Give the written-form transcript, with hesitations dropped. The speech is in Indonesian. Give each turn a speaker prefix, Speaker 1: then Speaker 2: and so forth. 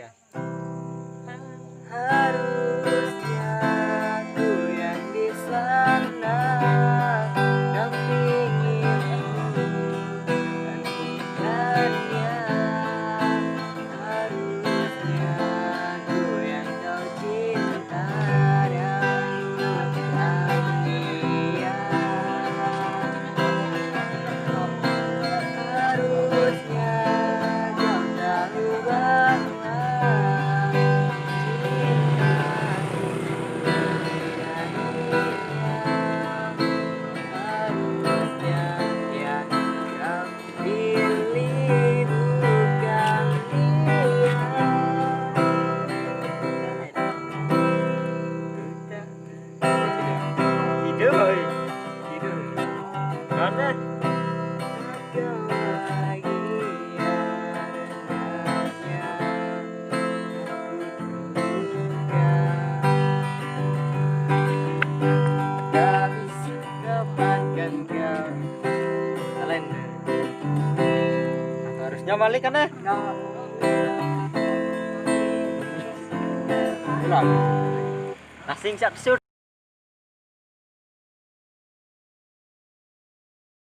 Speaker 1: ya.
Speaker 2: Harusnya aku yang di sana dampingimu dan bukannya. Harusnya aku yang kau cinta dan bukan dia. Harusnya kau tahu bahwa cintaku tidak indah. Harusnya yang kau pilih bukan dia.
Speaker 1: Tidur. Tidur. Mana?
Speaker 2: Kau bahagia dengannya, tak bisa dapatkan kau.
Speaker 1: Kalian. Harusnya balik kan ya? Ulang. Nasing siap sur.